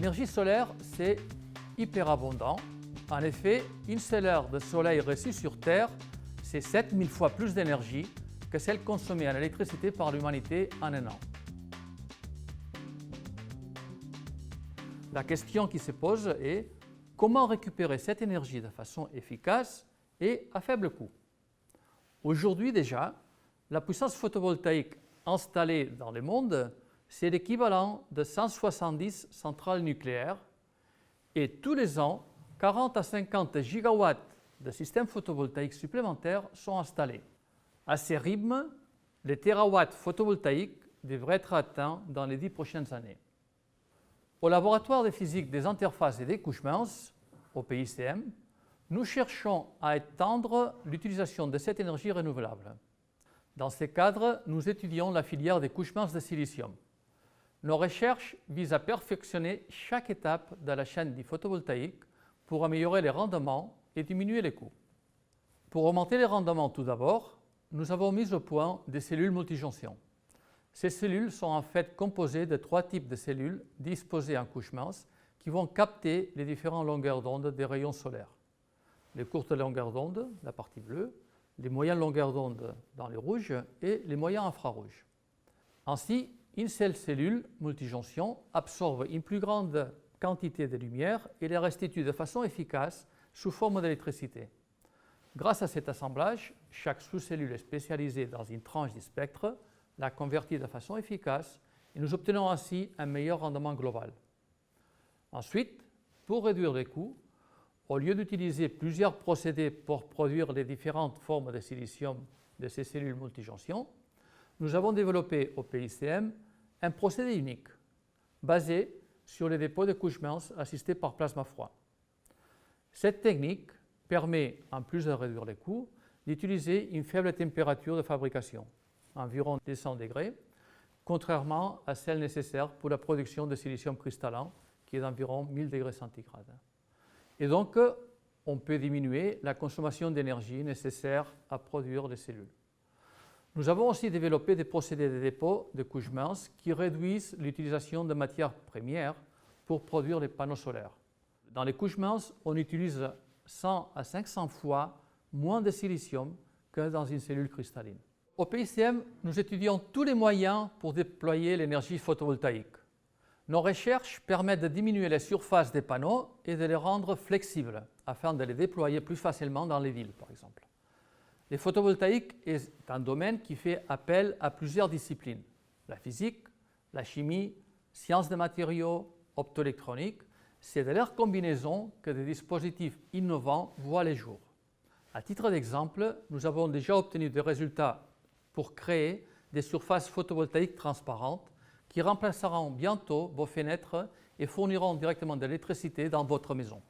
L'énergie solaire, c'est hyper abondant. En effet, une seule heure de soleil reçue sur Terre, c'est 7000 fois plus d'énergie que celle consommée en électricité par l'humanité en un an. La question qui se pose est comment récupérer cette énergie de façon efficace et à faible coût. Aujourd'hui déjà, la puissance photovoltaïque installée dans le monde, c'est l'équivalent de 170 centrales nucléaires et tous les ans, 40 à 50 gigawatts de systèmes photovoltaïques supplémentaires sont installés. À ces rythmes, les térawatts photovoltaïques devraient être atteints dans les 10 prochaines années. Au laboratoire de physique des interfaces et des couches minces, au PICM, nous cherchons à étendre l'utilisation de cette énergie renouvelable. Dans ce cadre, nous étudions la filière des couches minces de silicium. Nos recherches visent à perfectionner chaque étape de la chaîne du photovoltaïque pour améliorer les rendements et diminuer les coûts. Pour augmenter les rendements tout d'abord, nous avons mis au point des cellules multijonctions. Ces cellules sont en fait composées de 3 types de cellules disposées en couches minces qui vont capter les différentes longueurs d'onde des rayons solaires. Les courtes longueurs d'onde, la partie bleue, les moyennes longueurs d'onde dans les rouges et les moyens infrarouges. Ainsi, une seule cellule multijonction absorbe une plus grande quantité de lumière et les restitue de façon efficace sous forme d'électricité. Grâce à cet assemblage, chaque sous-cellule est spécialisée dans une tranche du spectre, la convertit de façon efficace et nous obtenons ainsi un meilleur rendement global. Ensuite, pour réduire les coûts, au lieu d'utiliser plusieurs procédés pour produire les différentes formes de silicium de ces cellules multijonctions, nous avons développé au PICM un procédé unique, basé sur les dépôts de couches minces assistés par plasma froid. Cette technique permet, en plus de réduire les coûts, d'utiliser une faible température de fabrication, environ 200 degrés, contrairement à celle nécessaire pour la production de silicium cristallin, qui est d'environ 1000 degrés centigrades. Et donc, on peut diminuer la consommation d'énergie nécessaire à produire les cellules. Nous avons aussi développé des procédés de dépôt de couches minces qui réduisent l'utilisation de matières premières pour produire les panneaux solaires. Dans les couches minces, on utilise 100 à 500 fois moins de silicium que dans une cellule cristalline. Au PICM, nous étudions tous les moyens pour déployer l'énergie photovoltaïque. Nos recherches permettent de diminuer la surface des panneaux et de les rendre flexibles afin de les déployer plus facilement dans les villes, par exemple. Le photovoltaïque est un domaine qui fait appel à plusieurs disciplines, la physique, la chimie, sciences des matériaux, optoélectronique. C'est de leur combinaison que des dispositifs innovants voient le jour. À titre d'exemple, nous avons déjà obtenu des résultats pour créer des surfaces photovoltaïques transparentes qui remplaceront bientôt vos fenêtres et fourniront directement de l'électricité dans votre maison.